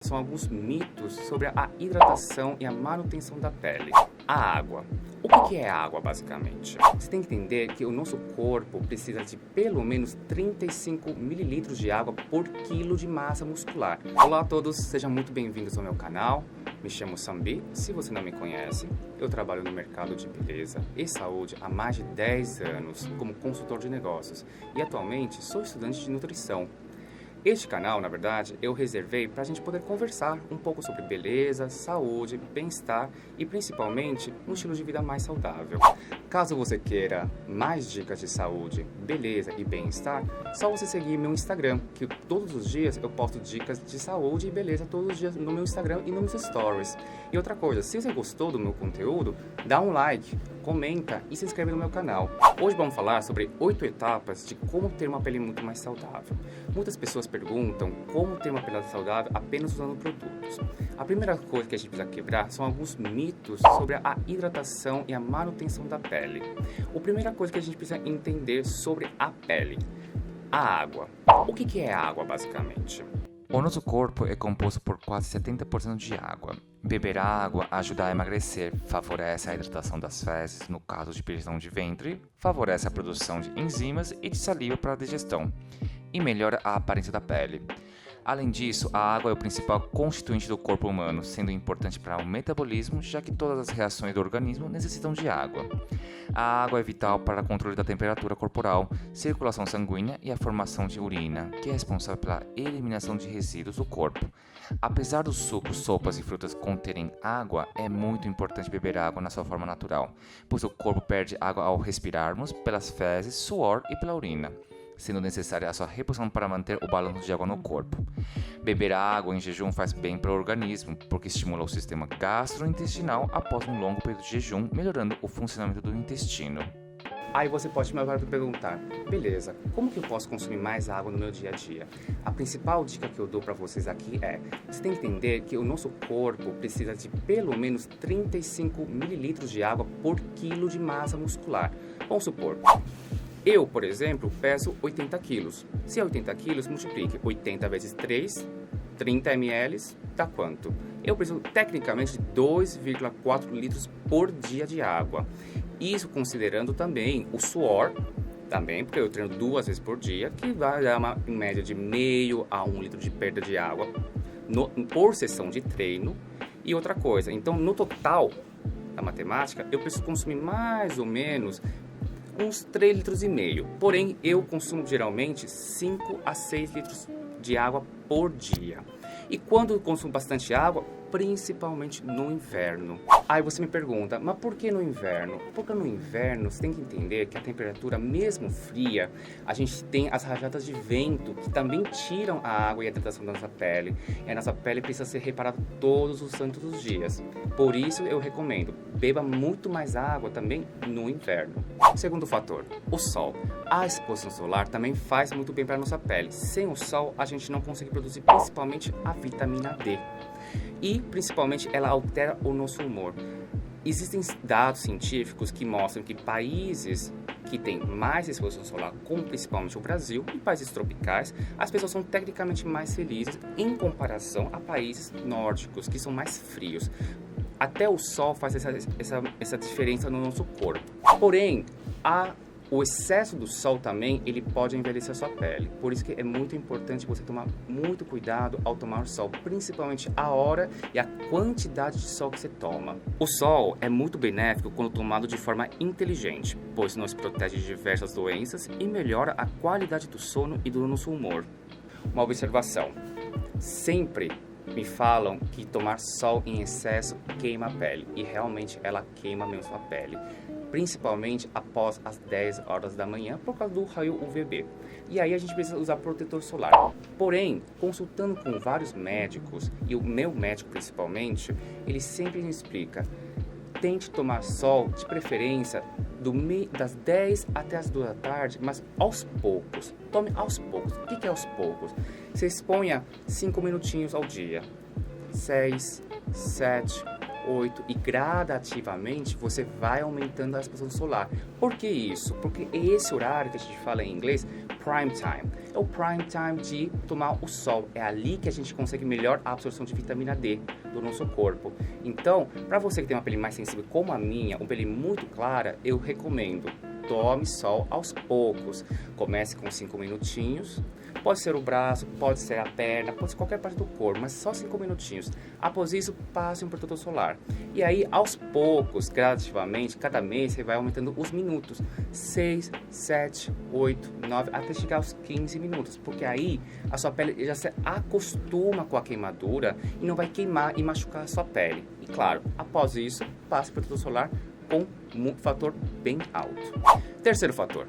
São alguns mitos sobre a hidratação e a manutenção da pele. A água. O que é a água, basicamente? Você tem que entender que o nosso corpo precisa de pelo menos 35 ml de água por quilo de massa muscular. Olá a todos, sejam muito bem-vindos ao meu canal. Me chamo Sambi. Se você não me conhece, eu trabalho no mercado de beleza e saúde há mais de 10 anos como consultor de negócios e atualmente sou estudante de nutrição. Este canal, na verdade, eu reservei para a gente poder conversar um pouco sobre beleza, saúde, bem-estar e principalmente um estilo de vida mais saudável. Caso você queira mais dicas de saúde, beleza e bem-estar, só você seguir meu Instagram, que todos os dias eu posto dicas de saúde e beleza todos os dias no meu Instagram e nos meus stories. E outra coisa, se você gostou do meu conteúdo, dá um like, comenta e se inscreve no meu canal. Hoje vamos falar sobre 8 etapas de como ter uma pele muito mais saudável. Muitas pessoas perguntam como ter uma pele saudável apenas usando produtos. A primeira coisa que a gente precisa quebrar são alguns mitos sobre a hidratação e a manutenção da pele. A primeira coisa que a gente precisa entender sobre a pele, a água. O que é água, basicamente? O nosso corpo é composto por quase 70% de água. Beber água ajuda a emagrecer, favorece a hidratação das fezes, no caso de prisão de ventre, favorece a produção de enzimas e de saliva para a digestão, e melhora a aparência da pele. Além disso, a água é o principal constituinte do corpo humano, sendo importante para o metabolismo, já que todas as reações do organismo necessitam de água. A água é vital para o controle da temperatura corporal, circulação sanguínea e a formação de urina, que é responsável pela eliminação de resíduos do corpo. Apesar dos sucos, sopas e frutas conterem água, é muito importante beber água na sua forma natural, pois o corpo perde água ao respirarmos pelas fezes, suor e pela urina, sendo necessária a sua reposição para manter o balanço de água no corpo. Beber água em jejum faz bem para o organismo, porque estimula o sistema gastrointestinal após um longo período de jejum, melhorando o funcionamento do intestino. Aí você pode me perguntar, beleza, como que eu posso consumir mais água no meu dia a dia? A principal dica que eu dou para vocês aqui é, você tem que entender que o nosso corpo precisa de pelo menos 35 ml de água por quilo de massa muscular. Vamos supor, eu, por exemplo, peso 80 quilos. Se é 80 quilos, multiplique 80 vezes 3, 30 ml, dá quanto? Eu preciso, tecnicamente, de 2,4 litros por dia de água. Isso considerando também o suor, também, porque eu treino 2 vezes por dia, que vai dar uma em média de meio a 1 litro de perda de água por sessão de treino. E outra coisa, então no total da matemática, eu preciso consumir mais ou menos uns 3,5 litros. Porém, eu consumo geralmente 5 a 6 litros de água por dia. E quando eu consumo bastante água, principalmente no inverno. Aí você me pergunta, mas por que no inverno? Porque no inverno você tem que entender que a temperatura, mesmo fria, a gente tem as rajadas de vento que também tiram a água e a hidratação da nossa pele. E a nossa pele precisa ser reparada todos os santos dias. Por isso eu recomendo, beba muito mais água também no inverno. Segundo fator, o sol. A exposição solar também faz muito bem para a nossa pele. Sem o sol, a gente não consegue produzir principalmente a vitamina D. E, principalmente, ela altera o nosso humor. Existem dados científicos que mostram que países que têm mais exposição solar, como principalmente o Brasil, e países tropicais, as pessoas são tecnicamente mais felizes em comparação a países nórdicos, que são mais frios. Até o sol faz essa diferença no nosso corpo. Porém, o excesso do sol também, ele pode envelhecer a sua pele. Por isso que é muito importante você tomar muito cuidado ao tomar o sol, principalmente a hora e a quantidade de sol que você toma. O sol é muito benéfico quando tomado de forma inteligente, pois nos protege de diversas doenças e melhora a qualidade do sono e do nosso humor. Uma observação: sempre me falam que tomar sol em excesso queima a pele, e realmente ela queima mesmo a pele, principalmente após as 10 horas da manhã por causa do raio UVB. E aí a gente precisa usar protetor solar. Porém, consultando com vários médicos, e o meu médico principalmente, ele sempre me explica, tente tomar sol, de preferência, das 10 até as 2 da tarde, mas aos poucos. Tome aos poucos. O que é aos poucos? Você exponha 5 minutinhos ao dia. 6, 7, 8 e gradativamente você vai aumentando a exposição solar. Por que isso? Porque esse horário que a gente fala em inglês, prime time. É o prime time de tomar o sol. É ali que a gente consegue melhor a absorção de vitamina D do nosso corpo. Então, para você que tem uma pele mais sensível como a minha, uma pele muito clara, eu recomendo: tome sol aos poucos. Comece com 5 minutinhos. Pode ser o braço, pode ser a perna, pode ser qualquer parte do corpo, mas só 5 minutinhos. Após isso, passe um protetor solar. E aí, aos poucos, gradativamente, cada mês você vai aumentando os minutos. 6, 7, 8, 9, até chegar aos 15 minutos. Porque aí a sua pele já se acostuma com a queimadura e não vai queimar e machucar a sua pele. E claro, após isso, passe protetor solar com um fator bem alto. Terceiro fator: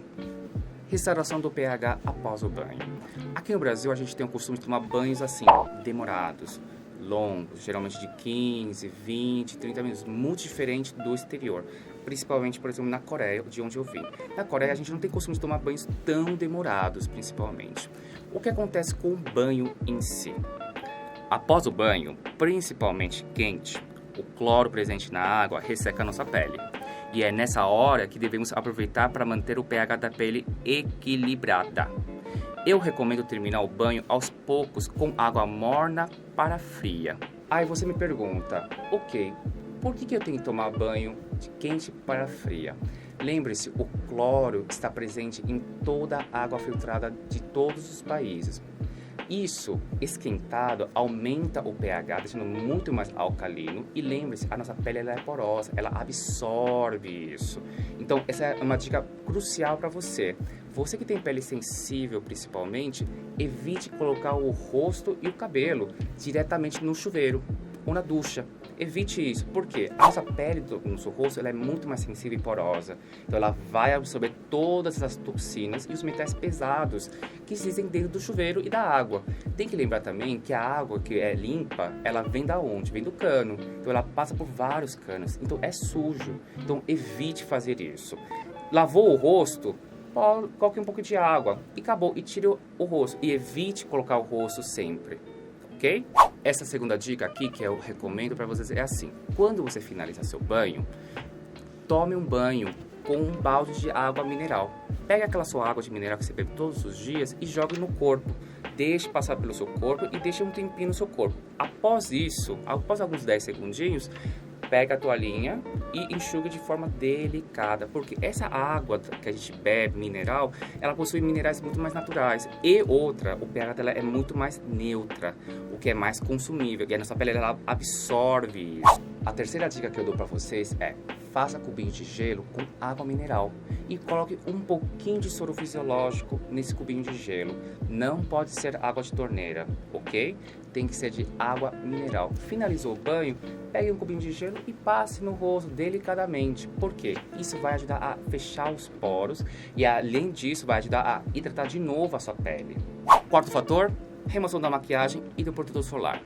restauração do pH após o banho. Aqui no Brasil a gente tem o costume de tomar banhos assim, demorados, longos, geralmente de 15, 20, 30 minutos, muito diferente do exterior. Principalmente, por exemplo, na Coreia, de onde eu vim. Na Coreia a gente não tem costume de tomar banhos tão demorados, principalmente. O que acontece com o banho em si? Após o banho, principalmente quente, o cloro presente na água resseca a nossa pele. E é nessa hora que devemos aproveitar para manter o pH da pele equilibrada. Eu recomendo terminar o banho aos poucos com água morna para fria. Aí você me pergunta: ok, por que eu tenho que tomar banho de quente para fria? Lembre-se, o cloro está presente em toda a água filtrada de todos os países. Isso, esquentado, aumenta o pH, deixando muito mais alcalino. E lembre-se, a nossa pele ela é porosa, ela absorve isso. Então, essa é uma dica crucial para você. Você que tem pele sensível, principalmente, evite colocar o rosto e o cabelo diretamente no chuveiro ou na ducha. Evite isso, porque a nossa pele do nosso rosto ela é muito mais sensível e porosa. Então ela vai absorver todas essas toxinas e os metais pesados que existem dentro do chuveiro e da água. Tem que lembrar também que a água que é limpa, ela vem da onde? Vem do cano. Então ela passa por vários canos. Então é sujo. Então evite fazer isso. Lavou o rosto? Coloque um pouco de água e acabou. E tire o rosto. E evite colocar o rosto sempre. Ok? Essa segunda dica aqui que eu recomendo para vocês é assim: quando você finalizar seu banho, tome um banho com um balde de água mineral. Pega aquela sua água de mineral que você bebe todos os dias e jogue no corpo. Deixe passar pelo seu corpo e deixe um tempinho no seu corpo. Após isso, após alguns 10 segundinhos, pega a toalhinha e enxuga de forma delicada, porque essa água que a gente bebe, mineral, ela possui minerais muito mais naturais. E outra, o pH dela é muito mais neutra, o que é mais consumível, e a nossa pele ela absorve isso. A terceira dica que eu dou para vocês é: faça cubinho de gelo com água mineral e coloque um pouquinho de soro fisiológico nesse cubinho de gelo. Não pode ser água de torneira, ok? Tem que ser de água mineral. Finalizou o banho, pegue um cubinho de gelo e passe no rosto delicadamente. Por quê? Isso vai ajudar a fechar os poros e, além disso, vai ajudar a hidratar de novo a sua pele. Quarto fator: remoção da maquiagem e do protetor solar.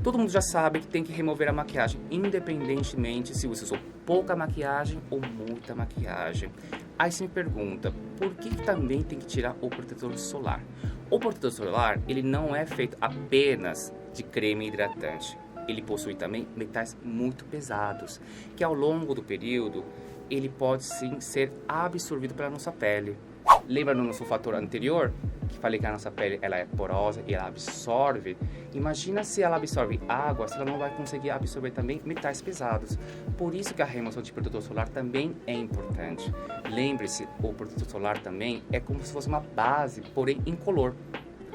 Todo mundo já sabe que tem que remover a maquiagem, independentemente se você usou pouca maquiagem ou muita maquiagem. Aí você me pergunta, por que também tem que tirar o protetor solar? O protetor solar, ele não é feito apenas de creme hidratante. Ele possui também metais muito pesados, que ao longo do período, ele pode sim ser absorvido pela nossa pele. Lembra no nosso fator anterior, que falei que a nossa pele ela é porosa e ela absorve? Imagina se ela absorve água, se ela não vai conseguir absorver também metais pesados. Por isso que a remoção de protetor solar também é importante. Lembre-se, o protetor solar também é como se fosse uma base, porém incolor.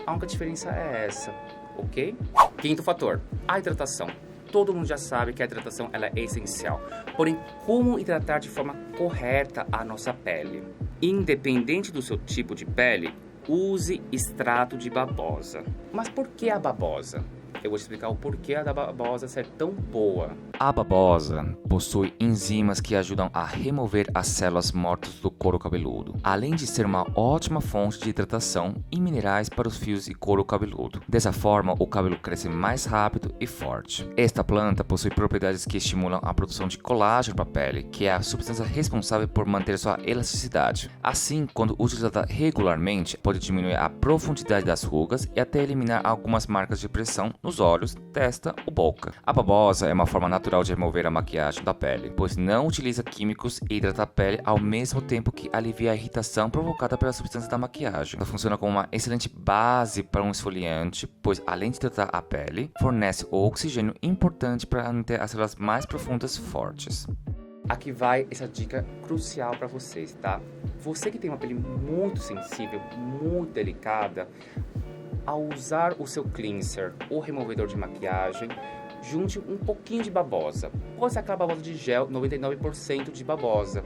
A única diferença é essa, ok? Quinto fator: a hidratação. Todo mundo já sabe que a hidratação ela é essencial. Porém, como hidratar de forma correta a nossa pele? Independente do seu tipo de pele, use extrato de babosa. Mas por que a babosa? Eu vou te explicar o porquê da babosa ser tão boa. A babosa possui enzimas que ajudam a remover as células mortas do couro cabeludo, além de ser uma ótima fonte de hidratação e minerais para os fios e couro cabeludo. Dessa forma, o cabelo cresce mais rápido e forte. Esta planta possui propriedades que estimulam a produção de colágeno para a pele, que é a substância responsável por manter sua elasticidade. Assim, quando utilizada regularmente, pode diminuir a profundidade das rugas e até eliminar algumas marcas de pressão nos olhos, testa ou boca. A babosa é uma forma natural de remover a maquiagem da pele, pois não utiliza químicos e hidrata a pele ao mesmo tempo tempo que alivia a irritação provocada pela substância da maquiagem. Ela funciona como uma excelente base para um esfoliante, pois além de tratar a pele, fornece o oxigênio importante para manter as células mais profundas fortes. Aqui vai essa dica crucial para vocês, tá? Você que tem uma pele muito sensível, muito delicada, ao usar o seu cleanser ou removedor de maquiagem, junte um pouquinho de babosa. Pode ser aquela babosa de gel, 99% de babosa.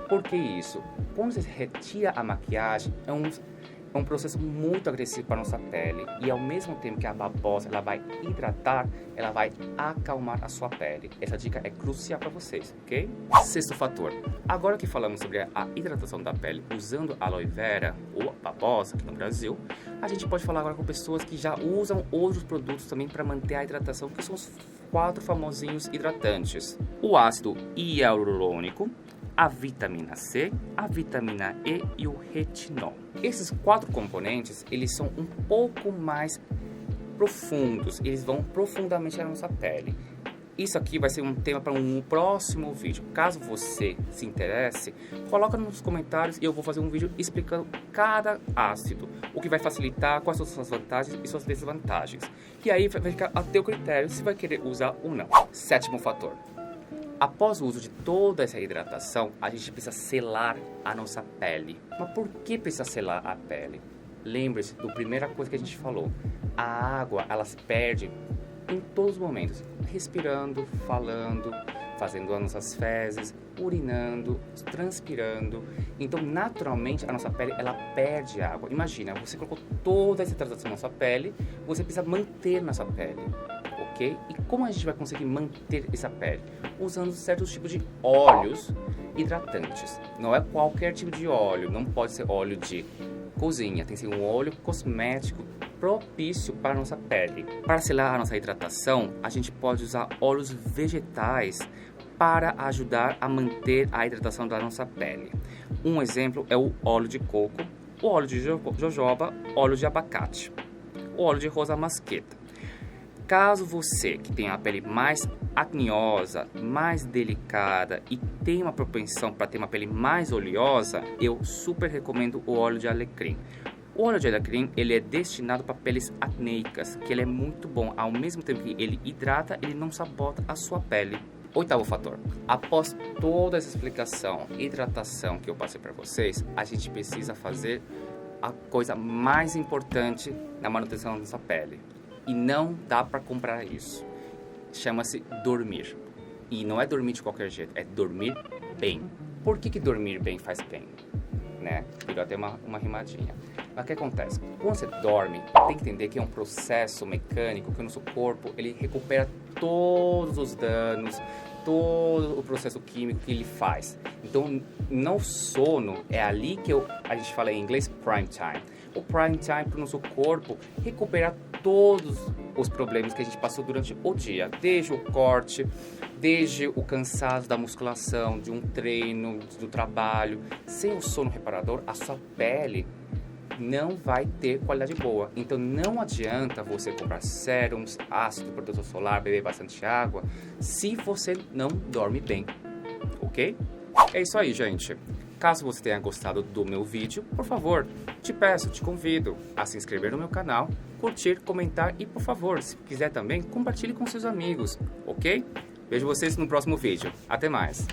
Por que isso? Quando você retira a maquiagem, é um processo muito agressivo para a nossa pele. E ao mesmo tempo que a babosa ela vai hidratar, ela vai acalmar a sua pele. Essa dica é crucial para vocês, ok? Sexto fator. Agora que falamos sobre a hidratação da pele usando aloe vera ou a babosa aqui no Brasil, a gente pode falar agora com pessoas que já usam outros produtos também para manter a hidratação, que são os 4 famosinhos hidratantes. O ácido hialurônico, a vitamina C, a vitamina E e o retinol. Esses 4 componentes, eles são um pouco mais profundos, eles vão profundamente na nossa pele. Isso aqui vai ser um tema para um próximo vídeo. Caso você se interesse, coloca nos comentários e eu vou fazer um vídeo explicando cada ácido, o que vai facilitar, quais são suas vantagens e suas desvantagens. E aí vai ficar a teu critério se vai querer usar ou não. Sétimo fator. Após o uso de toda essa hidratação, a gente precisa selar a nossa pele. Mas por que precisa selar a pele? Lembre-se da primeira coisa que a gente falou. A água, ela se perde em todos os momentos. Respirando, falando, fazendo as nossas fezes, urinando, transpirando. Então, naturalmente, a nossa pele, ela perde água. Imagina, você colocou toda essa hidratação na sua pele, você precisa manter na sua pele. Ok? E como a gente vai conseguir manter essa pele? Usando certos tipos de óleos hidratantes. Não é qualquer tipo de óleo, não pode ser óleo de cozinha, tem que ser um óleo cosmético propício para a nossa pele. Para selar a nossa hidratação, a gente pode usar óleos vegetais para ajudar a manter a hidratação da nossa pele. Um exemplo é o óleo de coco, o óleo de jojoba, óleo de abacate, o óleo de rosa mosqueta. Caso você que tem a pele mais acneosa, mais delicada e tem uma propensão para ter uma pele mais oleosa, eu super recomendo o óleo de alecrim. O óleo de alecrim, ele é destinado para peles acneicas, que ele é muito bom. Ao mesmo tempo que ele hidrata, ele não sabota a sua pele. Oitavo fator. Após toda essa explicação e hidratação que eu passei para vocês, a gente precisa fazer a coisa mais importante na manutenção da nossa pele. E não dá para comprar isso. Chama-se dormir. E não é dormir de qualquer jeito, é dormir bem. Por que dormir bem faz bem? Né? Virou até uma rimadinha. Mas o que acontece? Quando você dorme, tem que entender que é um processo mecânico que o nosso corpo ele recupera todos os danos, todo o processo químico que ele faz. Então, no sono, é ali que a gente fala em inglês prime time. O prime time para o nosso corpo recuperar todos os problemas que a gente passou durante o dia, desde o corte, desde o cansaço da musculação, de um treino, do trabalho. Sem o sono reparador, a sua pele não vai ter qualidade boa. Então não adianta você comprar sérums, ácido, protetor solar, beber bastante água, se você não dorme bem, ok? É isso aí, gente. Caso você tenha gostado do meu vídeo, por favor, te convido a se inscrever no meu canal, curtir, comentar e, por favor, se quiser também, compartilhe com seus amigos, ok? Vejo vocês no próximo vídeo. Até mais!